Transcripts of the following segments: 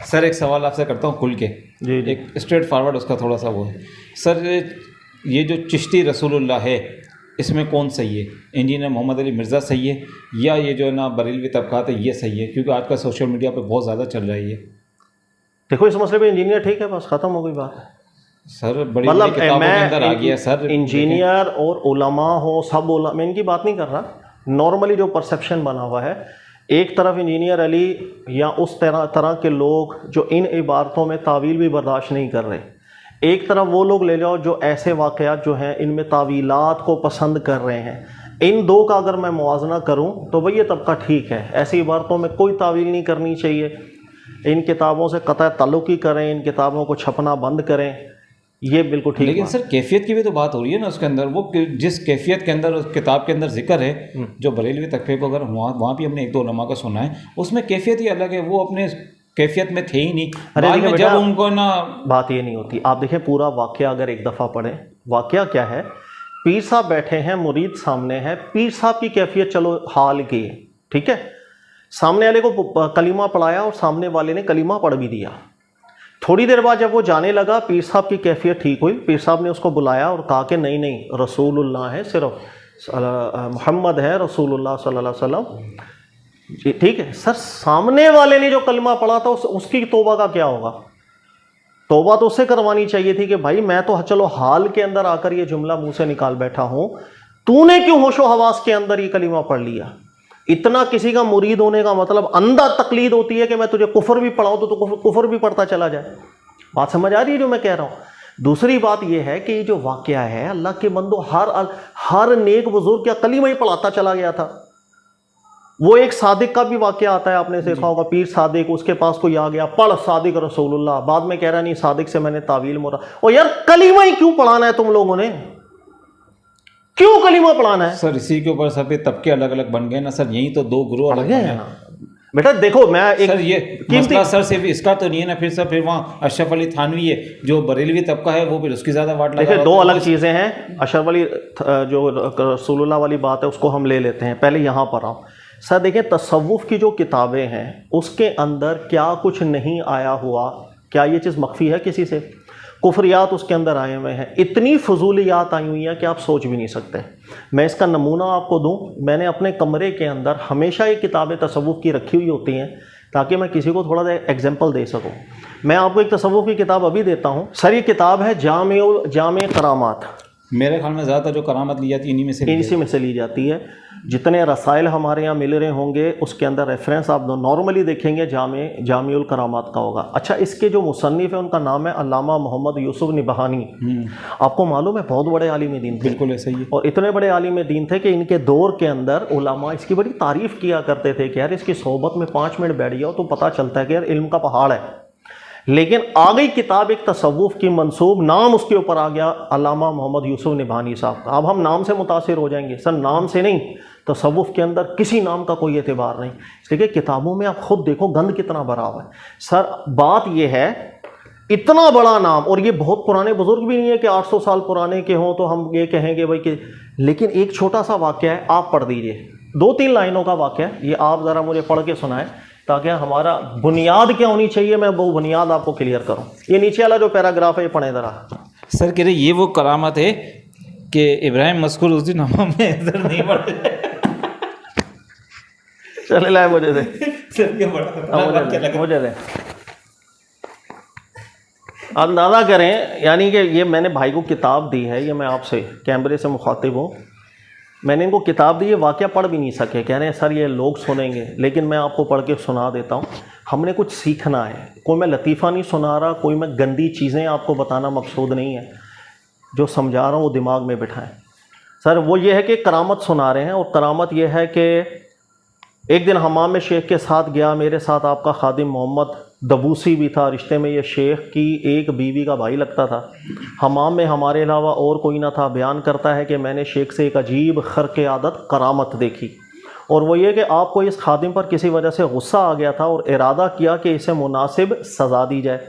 Sir एक सवाल आपसे करता हूँ खुल के, जी जी। एक स्ट्रेट फॉरवर्ड उसका थोड़ा सा वो है सर, ये जो चिश्ती रसूलुल्लाह है इसमें कौन सही है? इंजीनियर मोहम्मद अली मिर्ज़ा सही है या ये जो है ना बरेलवी तबकात है ये सही है? क्योंकि आजकल सोशल मीडिया पे बहुत ज़्यादा चल रहा है ये। देखो इस मसले पे इंजीनियर ठीक है, बस ख़त्म हो गई बात। सर बड़ी बड़ी किताबों के अंदर आ गया सर, इंजीनियर और उलमा हो सब मैं इनकी बात नहीं कर रहा। नॉर्मली जो परसेप्शन बना हुआ है, एक तरफ इंजीनियर अली या उस तरह के लोग जो इन इबारतों में तावील भी बर्दाश्त नहीं कर रहे, एक तरफ वो लोग ले जाओ जो ऐसे वाक़यात जो हैं इनमें तावीलात को पसंद कर रहे हैं। इन दो का अगर मैं मुआवजा करूं तो भाई ये तबका ठीक है, ऐसी इबारतों में कोई तावील नहीं करनी चाहिए, इन किताबों से कतई ताल्लुक़ ही करें, इन किताबों को छपना बंद करें, ये बिल्कुल ठीक है। लेकिन सर कैफियत की भी तो बात हो रही है ना उसके अंदर, वो जिस कैफियत के अंदर उस किताब के अंदर जिक्र है जो बरेलवी तकफ़े को, अगर वहाँ भी हमने एक दो उलमा का सुना है, उसमें कैफियत ही अलग है, वो अपने कैफियत में थे ही नहीं। बाद में जब उनको ना बात ये नहीं होती। आप देखें पूरा वाक़या अगर एक दफ़ा पढ़ें, वाक़या क्या है, पीर साहब बैठे हैं, मुरीद सामने है, पीर साहब की कैफियत चलो हाल की, ठीक है, सामने वाले को कलीमा पढ़ाया और सामने वाले ने कलीमा पढ़ भी दिया। थोड़ी देर बाद जब वो जाने लगा, पीर साहब की कैफियत ठीक हुई, पीर साहब ने उसको बुलाया और कहा कि नहीं नहीं रसूलुल्लाह है, सिर्फ मोहम्मद है रसूलुल्लाह सल्लल्लाहु अलैहि वसल्लम, ठीक है। सर सामने वाले ने जो कलमा पढ़ा था उसकी तौबा का क्या होगा? तौबा तो उससे करवानी चाहिए थी कि भाई मैं तो चलो हाल के अंदर आकर ये जुमला मुंह से निकाल बैठा हूं, तूने क्यों होशो हवास के अंदर ये कलीमा पढ़ लिया? इतना किसी का मुरीद होने का मतलब अंधा तकलीद होती है कि मैं तुझे कुफर भी पढ़ाऊं तो कुफर भी पढ़ता चला जाए। बात समझ आ रही है जो मैं कह रहा हूं? दूसरी बात यह है कि ये जो वाकया है, अल्लाह के बंदो, हर नेक बुजुर्ग क्या कलीमा ही पढ़ाता चला गया था। वो एक सादिक का भी वाकया आता है, आपने देखा होगा, पीर सादिक, उसके पास कोई आ गया, पढ़ सादिक रसूलुल्लाह, बाद में कह रहा नहीं सादिक से मैंने तावील मोरा। और यार कलीमा ही क्यों पढ़ाना है तुम लोगों ने? क्यों कलीमा पढ़ाना है? सर इसी के ऊपर सब तबके अलग अलग बन गए ना सर, यही तो दो गुरु अलग है ना बेटा। देखो मैं एक सर ये मसला सर सिर्फ इसका तो नहीं है ना, फिर सर फिर वहाँ अशरफ अली थानवी है जो बरेलवी तबका है, वो फिर उसकी ज़्यादा वाट लगा। देखिए दो अलग चीज़ें हैं। अशरफ अली जो रसूलुल्लाह वाली बात है उसको हम ले लेते हैं, पहले यहाँ पर आओ। सर देखिए तसव्वुफ़ की जो किताबें हैं उसके अंदर क्या कुछ नहीं आया हुआ? क्या ये चीज़ मख्फी है किसी से? कुफरियात उसके अंदर आए हुए हैं, इतनी फजूलियात आई हुई हैं कि आप सोच भी नहीं सकते। मैं इसका नमूना आपको दूं, मैंने अपने कमरे के अंदर हमेशा ये किताबें तसव्वुफ़ की रखी हुई होती हैं ताकि मैं किसी को थोड़ा सा एग्जाम्पल दे सकूं। मैं आपको एक तसव्वुफ़ की किताब अभी देता हूं। सर ये किताब है जामे करामात। मेरे ख्याल में ज़्यादातर जो करामत ली जाती है इन्हीं में से ली जाती है। जितने रसाइल हमारे यहाँ मिल रहे होंगे उसके अंदर रेफरेंस आप नॉर्मली देखेंगे जामिउल करामात का होगा। अच्छा, इसके जो मुसन्निफ है उनका नाम है अल्लामा मोहम्मद यूसुफ निबहानी। आपको मालूम है बहुत बड़े आलिम दीन थे। बिल्कुल ऐसा ही है। और इतने बड़े आलिम दीन थे कि इनके दौर के अंदर उलमा इसकी बड़ी तारीफ़ किया करते थे कि यार इसकी सोहबत में 5 मिनट बैठ जाओ तो पता चलता है कि यार इल्म का पहाड़ है। लेकिन आ गई किताब एक तसव्वुफ़ की मंसूब, नाम उसके ऊपर आ गया अल्लामा मोहम्मद यूसुफ निबहानी साहब का। अब हम नाम से मुतासिर हो जाएंगे। सर नाम से नहीं, तसव्वुफ़ के अंदर किसी नाम का कोई एतबार नहीं। इसलिए किताबों में आप खुद देखो गंद कितना भरा हुआ है। सर बात यह है, इतना बड़ा नाम, और ये बहुत पुराने बुजुर्ग भी नहीं है कि 800 साल पुराने के हों तो हम ये कहेंगे भाई कि, लेकिन एक छोटा सा वाक़या है, आप पढ़ दीजिए, 2-3 लाइनों का वाक़या है, ये आप ज़रा मुझे पढ़ के सुनाएं ताकि हमारा बुनियाद क्या होनी चाहिए, मैं वो बुनियाद आपको क्लियर करूं। ये नीचे वाला जो पैराग्राफ है ये पढ़ें ज़रा। सर कह रहे ये वो करामत है कि इब्राहिम मस्कूर उस दिन हम में इधर नहीं बढ़े। चले लाए मुझे दे, मुझे दे। अंदाज़ा करें, यानी कि ये मैंने भाई को किताब दी है, ये मैं आपसे कैमरे से मुखातिब हूँ, मैंने इनको किताब दी, ये वाक़या पढ़ भी नहीं सके, कह रहे हैं सर ये लोग सुनेंगे, लेकिन मैं आपको पढ़ के सुना देता हूँ। हमने कुछ सीखना है, कोई मैं लतीफ़ा नहीं सुना रहा, कोई मैं गंदी चीज़ें आपको बताना मकसूद नहीं है, जो समझा रहा हूँ वो दिमाग में बिठाएं। सर वो ये है कि करामत सुना रहे हैं, और करामत ये है कि एक दिन हमाम में शेख के साथ गया, मेरे साथ आपका खादिम मोहम्मद दबूसी भी था, रिश्ते में ये शेख की एक बीवी का भाई लगता था। हमाम में हमारे अलावा और कोई ना था। बयान करता है कि मैंने शेख से एक अजीब खर्क आदत करामत देखी, और वो ये कि आपको इस खादिम पर किसी वजह से गुस्सा आ गया था और इरादा किया कि इसे मुनासिब सज़ा दी जाए।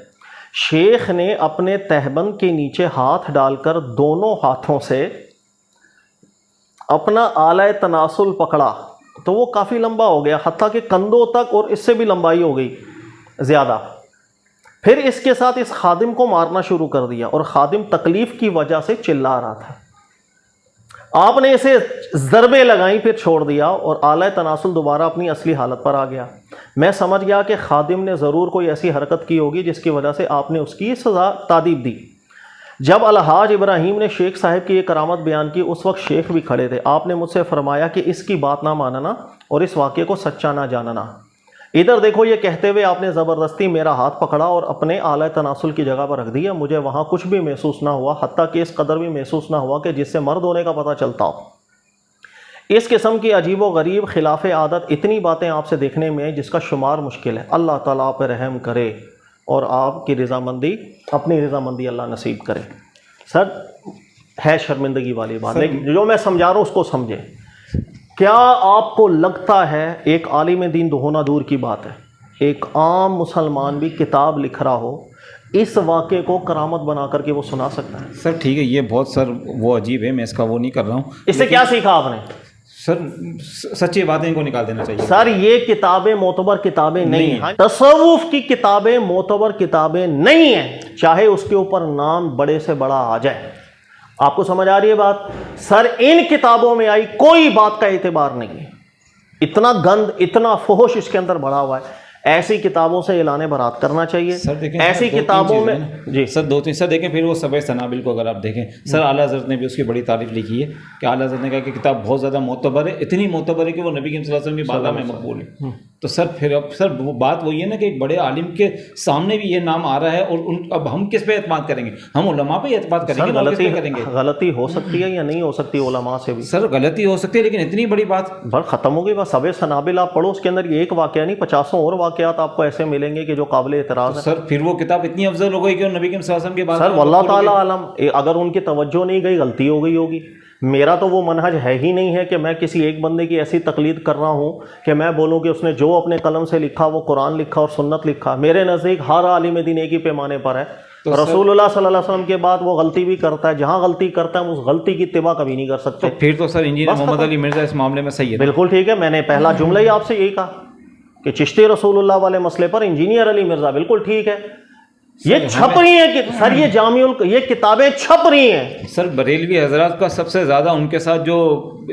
शेख ने अपने तहबंद के नीचे हाथ डालकर दोनों हाथों से अपना आला तनासुल पकड़ा तो वो काफ़ी लंबा हो गया, हत्ता कि कंधों तक, और इससे भी लंबाई हो गई ज़्यादा। फिर इसके साथ इस खादिम को मारना शुरू कर दिया और खादिम तकलीफ की वजह से चिल्ला रहा था। आपने इसे ज़रबे लगाई, फिर छोड़ दिया और आला तनासुल दोबारा अपनी असली हालत पर आ गया। मैं समझ गया कि खादिम ने ज़रूर कोई ऐसी हरकत की होगी जिसकी वजह से आपने उसकी सज़ा तादीब दी। जब अलहाज इब्राहीम ने शेख साहब की ये करामत बयान की, उस वक्त शेख भी खड़े थे। आपने मुझसे फरमाया कि इसकी बात ना मानना और इस वाक़े को सच्चा ना जानना। इधर देखो, ये कहते हुए आपने ज़बरदस्ती मेरा हाथ पकड़ा और अपने आला तनासुल की जगह पर रख दिया। मुझे वहाँ कुछ भी महसूस ना हुआ, हत्ता कि इस कदर भी महसूस ना हुआ कि जिससे मर्द होने का पता चलता हो। इस किस्म की अजीब व गरीब खिलाफ आदत इतनी बातें आपसे देखने में जिसका शुमार मुश्किल है। अल्लाह ताला आप पर रहम करे और आपकी रज़ामंदी, अपनी रज़ामंदी अल्लाह नसीब करे। सर, है शर्मिंदगी वाली बात, लेकिन जो मैं समझा रहा हूँ उसको समझें। क्या आपको लगता है, एक आलिम दीन होना दूर की बात है, एक आम मुसलमान भी किताब लिख रहा हो, इस वाक़े को करामत बना करके वो सुना सकता है? सर ठीक है, ये बहुत सर वो अजीब है, मैं इसका वो नहीं कर रहा हूँ। इससे क्या सीखा आपने? सर सच्ची बातें इनको निकाल देना चाहिए। सर, ये किताबें मोतबर किताबें नहीं हैं। तसव्वुफ की किताबें मोतबर किताबें नहीं हैं, चाहे उसके ऊपर नाम बड़े से बड़ा आ जाए। आपको समझ आ रही है बात? सर, इन किताबों में आई कोई बात का एतबार नहीं है। इतना गंद, इतना फुहश इसके अंदर भरा हुआ है। ऐसी किताबों से ऐलान बरात करना चाहिए। सर देखें, ऐसी किताबों में जी सर दो तीन सर देखें, फिर वो सबे सनाबिल को अगर आप देखें, सर आला हज़रत ने भी उसकी बड़ी तारीफ लिखी है कि आला हज़रत ने कहा कि किताब बहुत ज़्यादा मोतबर है, इतनी मोतबर है कि वो नबी सल्लल्लाहु अलैहि वसल्लम की बारगाह में मकबूल है। तो सर फिर अब सर वो बात वही है ना कि एक बड़े आलिम के सामने भी ये नाम आ रहा है और अब हम किस पे एतमाद करेंगे? हम उलमा पे एतमाद करेंगे? गलती हो सकती है या नहीं हो सकती उलमा से भी? सर गलती हो सकती है, लेकिन इतनी बड़ी बात बस ख़त्म हो गई। बस सबे सनाबिल आप पढ़ो, उसके अंदर ये एक वाक़या नहीं 50 और वाक़यात आपको ऐसे मिलेंगे कि जो काबिल एतराज़ है। सर फिर वो किताब इतनी अफजल हो गई कि नबी के वसल्लम के बाद सर वल्लाह ताला आलम, अगर उनकी तवज्जो नहीं गई, गलती हो गई होगी। मेरा तो वो मनहज है ही नहीं है कि मैं किसी एक बंदे की ऐसी तकलीद कर रहा हूँ कि मैं बोलूँ कि उसने जो अपने कलम से लिखा वो कुरान लिखा और सुन्नत लिखा। मेरे नज़दीक हर आलिम दीन एक ही पैमाने पर है। तो रसूलुल्लाह सल्लल्लाहु अलैहि वसल्लम के बाद वो गलती भी करता है, जहाँ गलती करता है उस गलती की इत्तिबा कभी नहीं कर सकते। तो फिर तो सर इंजीनियर मोहम्मद अली मिर्ज़ा इस मामले में सही है। बिल्कुल ठीक है, मैंने पहला जुमला ही आपसे यही कहा कि चिश्ती रसूलुल्लाह वाले मसले पर इंजीनियर अली मिर्ज़ा बिल्कुल ठीक है। ये छप रही है कि सर ये जामिउल, ये किताबें छप रही हैं। सर बरेलवी हजरात का सबसे ज़्यादा उनके साथ जो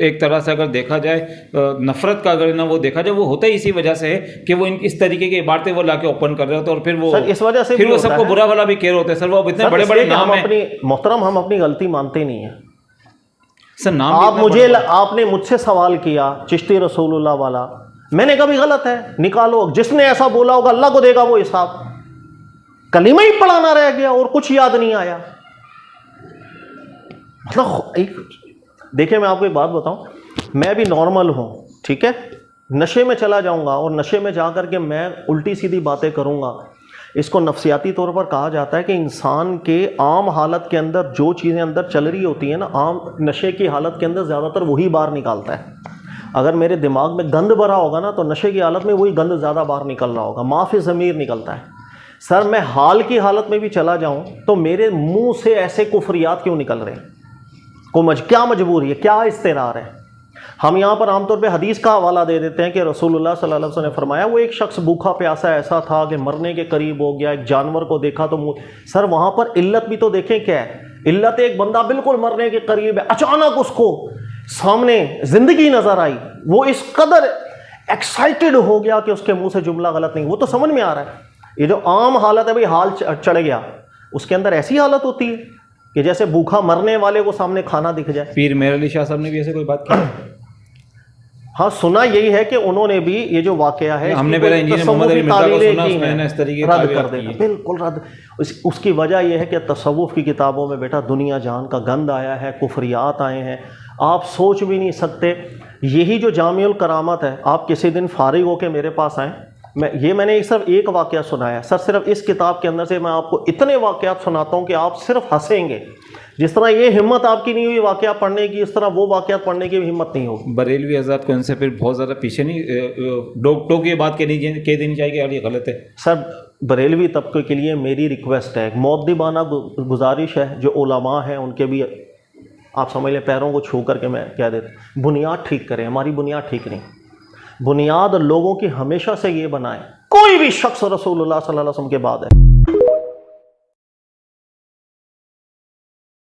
एक तरह से अगर देखा जाए नफरत का अगर ना वो देखा जाए, वो होता ही इसी वजह से है कि वो इस तरीके की इबारतें वो लाके ओपन कर रहे होते हैं और फिर वो इस वजह से फिर वो सबको बुरा भला भी कह रहे होते हैं। सर वो इतने बड़े बड़े नाम हैं। अपनी मोहतरम, हम अपनी गलती मानते नहीं है सर। नाम आप आपने मुझसे सवाल किया चिश्ती रसूलुल्लाह वाला, मैंने कहा भी गलत है, निकालो। जिसने ऐसा बोला होगा अल्लाह को देगा वो हिसाब। कलीमा ही पढ़ाना रह गया और कुछ याद नहीं आया। मतलब एक देखिए, मैं आपको एक बात बताऊं, मैं भी नॉर्मल हूं, ठीक है, नशे में चला जाऊंगा और नशे में जाकर के मैं उल्टी सीधी बातें करूंगा। इसको नफ्सियाती तौर पर कहा जाता है कि इंसान के आम हालत के अंदर जो चीज़ें अंदर चल रही होती हैं ना, आम नशे की हालत के अंदर ज़्यादातर वही बाहर निकालता है। अगर मेरे दिमाग में गंद भरा होगा ना, तो नशे की हालत में वही गंद ज़्यादा बाहर निकल रहा होगा, माफ़ी ज़मीर निकलता है। सर मैं हाल की हालत में भी चला जाऊं तो मेरे मुंह से ऐसे कुफरियात क्यों निकल रहे हैं? क्या मजबूरी है, क्या इस्तेरार है? हम यहाँ पर आमतौर पे हदीस का हवाला दे देते हैं कि रसूलुल्लाह सल्लल्लाहु अलैहि वसल्लम ने फरमाया वो एक शख्स भूखा प्यासा ऐसा था कि मरने के करीब हो गया, एक जानवर को देखा तो मुँह। सर वहाँ पर इल्लत भी तो देखें क्या है। इल्लत एक बंदा बिल्कुल मरने के करीब है, अचानक उसको सामने जिंदगी नजर आई, वो इस कदर एक्साइटेड हो गया कि उसके मुंह से जुमला गलत नहीं। वो तो समझ में आ रहा है। ये जो आम हालत है भाई, हाल चढ़ गया, उसके अंदर ऐसी हालत होती है कि जैसे भूखा मरने वाले को सामने खाना दिख जाए। पीर मेहर अली शाह साहब ने भी ऐसे कोई बात की? हाँ, सुना यही है कि उन्होंने भी ये जो वाकया है, हमने पहले इंजीनियर मोहम्मद अली मिर्ज़ा को सुना, उसने इस तरीके रद्द कर देना, बिल्कुल रद्द। उसकी वजह यह है कि तसव्वुफ की किताबों में बेटा दुनिया जान का गंद आया है, कुफरियात आए हैं, आप सोच भी नहीं सकते। यही जो जामिउल करामत है, आप किसी दिन फारिग होकर मेरे पास आएँ, मैंने सिर्फ एक वाक़या सुनाया सर। सिर्फ इस किताब के अंदर से मैं आपको इतने वाक़यात सुनाता हूँ कि आप सिर्फ हंसेंगे। जिस तरह ये हिम्मत आपकी नहीं हुई वाक़या पढ़ने की, इस तरह वो वाक़यात पढ़ने की भी हिम्मत नहीं होगी। बरेलवी हज़रात को इनसे फिर बहुत ज़्यादा पीछे नहीं टोक ये बात कह देनी चाहिए यार ये गलत है? सर बरेलवी तबके के लिए मेरी रिक्वेस्ट है, मुअद्दिबाना गुजारिश है, जो उलमा हैं उनके भी आप समझ लें पैरों को छू करके मैं कह देता, बुनियाद ठीक करें। हमारी बुनियाद ठीक नहीं, बुनियाद लोगों की हमेशा से ये बनाए, कोई भी शख्स रसूलुल्लाह सल्लल्लाहु अलैहि वसल्लम के बाद है।